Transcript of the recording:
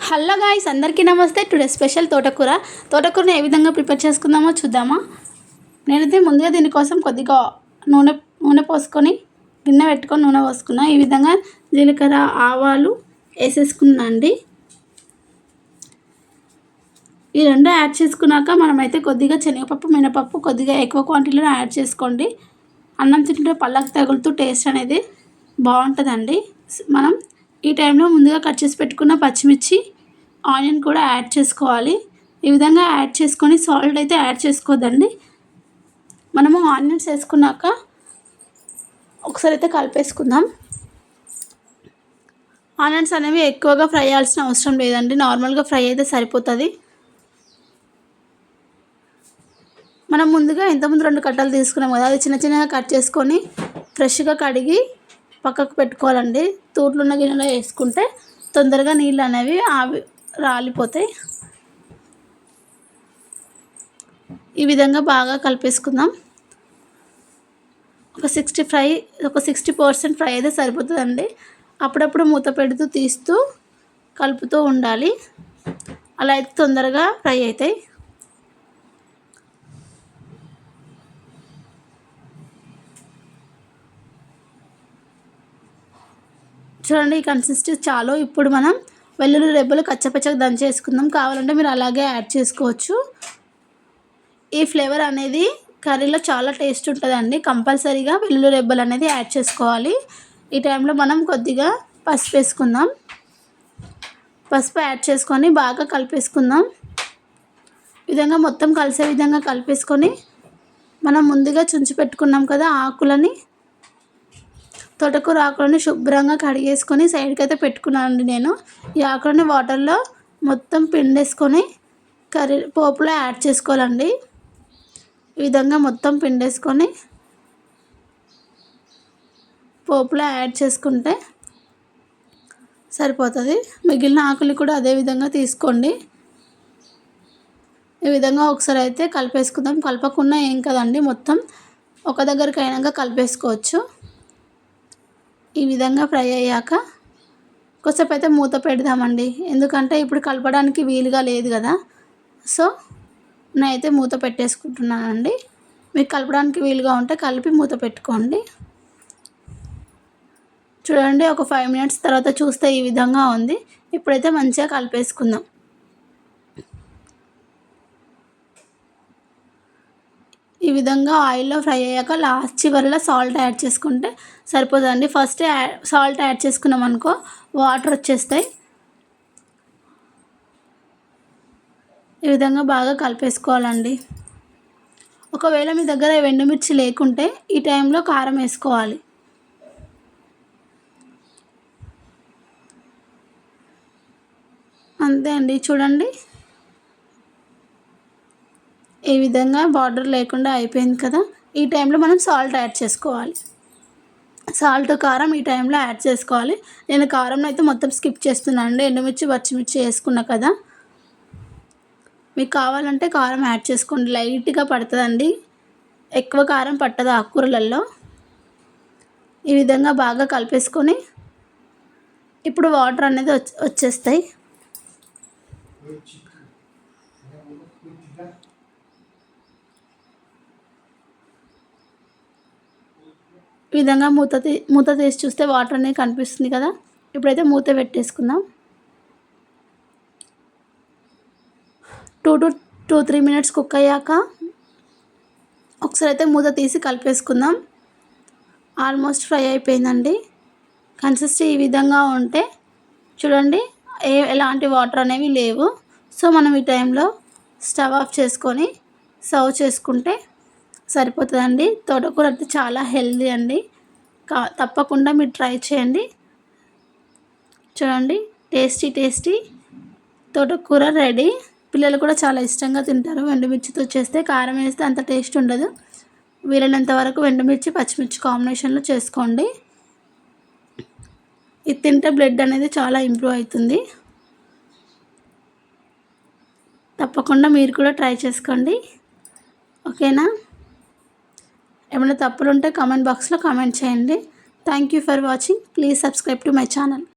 Hello guys, అందరికీ నమస్తే. Today special తోటకూరని ఏ విధంగా ప్రిపేర్ చేసుకుందామో చూద్దామా. నేనైతే ముందుగా దీనికోసం కొద్దిగా నూనె పోసుకొని గిన్నె పెట్టుకొని నూనె పోసుకున్నా. ఈ విధంగా జీలకర్ర ఆవాలు వేసేసుకున్నా అండి. ఈ రెండు యాడ్ చేసుకున్నాక మనమైతే కొద్దిగా శనగపప్పు మినపప్పు కొద్దిగా ఎక్కువ క్వాంటిటీలో యాడ్ చేసుకోండి. అన్నం తింటే పళ్ళకు తగులుతూ టేస్ట్ అనేది బాగుంటుందండి. మనం ఈ టైంలో ముందుగా కట్ చేసి పెట్టుకున్న పచ్చిమిర్చి ఆనియన్ కూడా యాడ్ చేసుకోవాలి. ఈ విధంగా యాడ్ చేసుకొని సాల్ట్ అయితే యాడ్ చేసుకోవద్దండి. మనము ఆనియన్స్ వేసుకున్నాక ఒకసారి అయితే కలిపేసుకుందాం. ఆనియన్స్ అనేవి ఎక్కువగా ఫ్రై చేయాల్సిన అవసరం లేదండి, నార్మల్గా ఫ్రై అయితే సరిపోతుంది. మనం ముందుగా ఇంతకుముందు 2 కట్టలు తీసుకున్నాం కదా, అది చిన్న చిన్నగా కట్ చేసుకొని ఫ్రెష్గా కడిగి పక్కకు పెట్టుకోవాలండి. తూట్లున్న గిన్నెలో వేసుకుంటే తొందరగా నీళ్ళు అనేవి రాలిపోతాయి. ఈ విధంగా బాగా కలిపేసుకుందాం. ఒక 60% ఫ్రై అయితే సరిపోతుందండి. అప్పుడప్పుడు మూత పెడుతూ తీస్తూ కలుపుతూ ఉండాలి. అలా అయితే తొందరగా ఫ్రై అవుతాయి. చూడండి, ఈ కన్సిస్టెన్సీ చాలు. ఇప్పుడు మనం వెల్లుల్లి రెబ్బలు కచ్చపచ్చగా దంచేసుకుందాం. కావాలంటే మీరు అలాగే యాడ్ చేసుకోవచ్చు. ఈ ఫ్లేవర్ అనేది కర్రీలో చాలా టేస్ట్ ఉంటుందండి. కంపల్సరీగా వెల్లుల్లి రెబ్బలు అనేది యాడ్ చేసుకోవాలి. ఈ టైంలో మనం కొద్దిగా పసుపు వేసుకుందాం. పసుపు యాడ్ చేసుకొని బాగా కలిపేసుకుందాం. ఈ విధంగా మొత్తం కలిసే విధంగా కలిపేసుకొని మనం ముందుగా చుంచి పెట్టుకున్నాం కదా తోటకూర ఆకులని శుభ్రంగా కడిగేసుకొని సైడ్కి అయితే పెట్టుకున్నానండి. నేను ఈ ఆకులని వాటర్లో మొత్తం పిండేసుకొని పోపులో యాడ్ చేసుకోవాలండి. ఈ విధంగా మొత్తం పిండేసుకొని పోపులో యాడ్ చేసుకుంటే సరిపోతుంది. మిగిలిన ఆకులు కూడా అదే విధంగా తీసుకోండి. ఈ విధంగా ఒకసారి అయితే కలిపేసుకుందాం. కలపకుండా ఏం కదండి, మొత్తం ఒక దగ్గరికి అయినాక కలిపేసుకోవచ్చు. ఈ విధంగా ఫ్రై అయ్యాక కొద్దిసేపు అయితే మూత పెడదామండి. ఎందుకంటే ఇప్పుడు కలపడానికి వీలుగా లేదు కదా, సో నేనైతే మూత పెట్టేసుకుంటున్నానండి. మీకు కలపడానికి వీలుగా ఉంటే కలిపి మూత పెట్టుకోండి. చూడండి, ఒక 5 మినిట్స్ తర్వాత చూస్తే ఈ విధంగా ఉంది. ఇప్పుడైతే మంచిగా కలిపేసుకుందాం. ఈ విధంగా ఆయిల్లో ఫ్రై అయ్యాక లాస్ట్ చివరిలో సాల్ట్ యాడ్ చేసుకుంటే సరిపోతుందండి. ఫస్ట్ సాల్ట్ యాడ్ చేసుకున్నాం అనుకో వాటర్ వచ్చేస్తాయి. ఈ విధంగా బాగా కలిపేసుకోవాలండి. ఒకవేళ మీ దగ్గర ఎండుమిర్చి లేకుంటే ఈ టైంలో కారం వేసుకోవాలి. అంతే అండి. చూడండి, ఈ విధంగా బార్డర్ లేకుండా అయిపోయింది కదా. ఈ టైంలో మనం సాల్ట్ యాడ్ చేసుకోవాలి. సాల్ట్ కారం ఈ టైంలో యాడ్ చేసుకోవాలి. నేను కారం అయితే మొత్తం స్కిప్ చేస్తున్నాను అండి. ఎండుమిర్చి పచ్చిమిర్చి వేసుకున్నా కదా. మీకు కావాలంటే కారం యాడ్ చేసుకోండి. లైట్గా పడుతుందండి, ఎక్కువ కారం పట్టదు ఆకుకూరలలో. ఈ విధంగా బాగా కలిపేసుకొని ఇప్పుడు వాటర్ అనేది వచ్చేస్తాయి. ఈ విధంగా మూత తీసి చూస్తే వాటర్ అనేది కనిపిస్తుంది కదా. ఇప్పుడైతే మూత పెట్టేసుకుందాం. 2 to 3 మినిట్స్ కుక్ అయ్యాక ఒకసారి అయితే మూత తీసి కలిపేసుకుందాం. ఆల్మోస్ట్ ఫ్రై అయిపోయిందండి. కన్సిస్టెన్సీ ఈ విధంగా ఉంటే చూడండి, ఎలాంటి వాటర్ అనేవి లేవు. సో మనం ఈ టైంలో స్టవ్ ఆఫ్ చేసుకొని సర్వ్ చేసుకుంటే సరిపోతుందండి. తోటకూర అయితే చాలా హెల్దీ అండి. తప్పకుండా మీరు ట్రై చేయండి. చూడండి, టేస్టీ తోటకూర రెడీ. పిల్లలు కూడా చాలా ఇష్టంగా తింటారు. ఎండుమిర్చితో చేస్తే, కారం వేస్తే అంత టేస్ట్ ఉండదు. వీలైనంత వరకు ఎండుమిర్చి పచ్చిమిర్చి కాంబినేషన్లో చేసుకోండి. ఇది తింటే బ్లడ్ అనేది చాలా ఇంప్రూవ్ అవుతుంది. తప్పకుండా మీరు కూడా ట్రై చేసుకోండి. ఓకేనా? ఏమైనా తప్పులు ఉంటే కామెంట్ బాక్స్లో కామెంట్ చేయండి. Thank you for watching. Please subscribe to my channel.